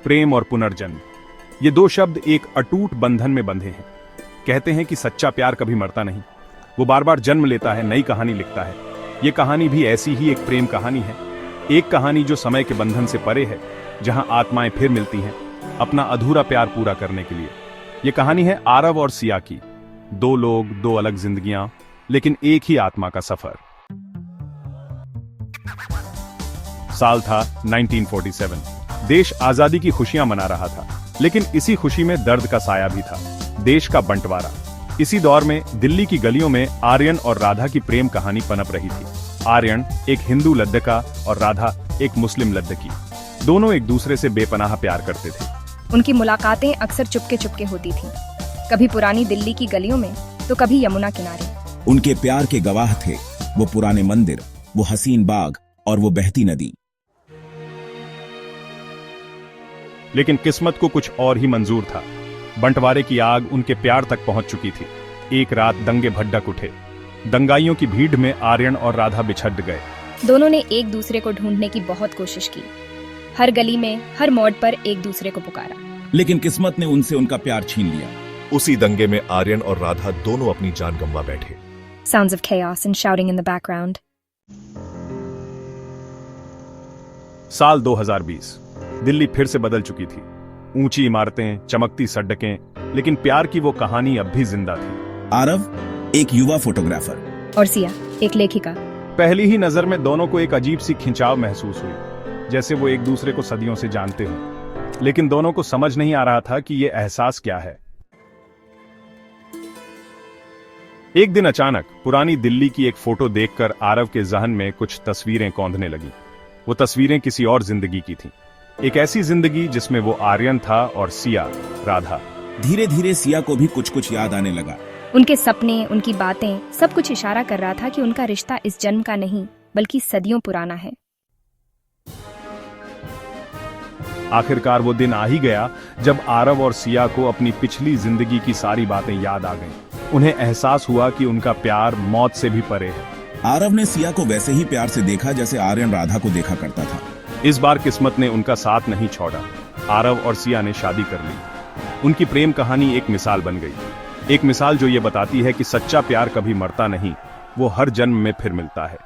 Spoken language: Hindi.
प्रेम और पुनर्जन्म, ये दो शब्द एक अटूट बंधन में बंधे हैं। कहते हैं कि सच्चा प्यार कभी मरता नहीं, वो बार बार जन्म लेता है, नई कहानी लिखता है। ये कहानी भी ऐसी ही एक प्रेम कहानी है, एक कहानी जो समय के बंधन से परे है, जहां आत्माएं फिर मिलती हैं अपना अधूरा प्यार पूरा करने के लिए। ये कहानी है आरव और सिया की, दो लोग, दो अलग जिंदगियां, लेकिन एक ही आत्मा का सफर। साल था 1947। देश आजादी की खुशियां मना रहा था, लेकिन इसी खुशी में दर्द का साया भी था, देश का बंटवारा। इसी दौर में दिल्ली की गलियों में आर्यन और राधा की प्रेम कहानी पनप रही थी। आर्यन एक हिंदू लद्दका और राधा एक मुस्लिम लद्दकी। दोनों एक दूसरे से बेपनाह प्यार करते थे। उनकी मुलाकातें अक्सर चुपके चुपके होती थीं, कभी पुरानी दिल्ली की गलियों में तो कभी यमुना किनारे। उनके प्यार के गवाह थे वो पुराने मंदिर, वो हसीन बाग और वो बहती नदी। लेकिन किस्मत को कुछ और ही मंजूर था। बंटवारे की आग उनके प्यार तक पहुंच चुकी थी। एक रात दंगे भड़क उठे। दंगाइयों की भीड़ में आर्यन और राधा बिछड़ गए। दोनों ने एक दूसरे को ढूंढने की बहुत कोशिश की, हर गली में, हर मोड़ पर एक दूसरे को पुकारा, लेकिन किस्मत ने उनसे उनका प्यार छीन लिया। उसी दंगे में आर्यन और राधा दोनों अपनी जान गंवा बैठे। Sounds of chaos and shouting in the background. साल 2020। दिल्ली फिर से बदल चुकी थी। ऊंची इमारतें, चमकती सड़कें, लेकिन प्यार की वो कहानी अब भी जिंदा थी। आरव एक युवा फोटोग्राफर और सिया एक लेखिका। पहली ही नजर में दोनों को एक अजीब सी खिंचाव महसूस हुई, जैसे वो एक दूसरे को सदियों से जानते हों। लेकिन दोनों को समझ नहीं आ रहा था कि ये एहसास क्या है। एक दिन अचानक पुरानी दिल्ली की एक फोटो देखकर आरव के जहन में कुछ तस्वीरें कौंधने लगी। वो तस्वीरें किसी और जिंदगी की थीं, एक ऐसी जिंदगी जिसमें वो आर्यन था और सिया, राधा। धीरे धीरे सिया को भी कुछ कुछ याद आने लगा। उनके सपने, उनकी बातें, सब कुछ इशारा कर रहा था कि उनका रिश्ता इस जन्म का नहीं बल्कि सदियों पुराना है। आखिरकार वो दिन आ ही गया जब आरव और सिया को अपनी पिछली जिंदगी की सारी बातें याद आ गईं। उन्हें एहसास हुआ कि उनका प्यार मौत से भी परे है। आरव ने सिया को वैसे ही प्यार से देखा जैसे आर्यन राधा को देखा करता था। इस बार किस्मत ने उनका साथ नहीं छोड़ा। आरव और सिया ने शादी कर ली। उनकी प्रेम कहानी एक मिसाल बन गई, एक मिसाल जो ये बताती है कि सच्चा प्यार कभी मरता नहीं, वो हर जन्म में फिर मिलता है।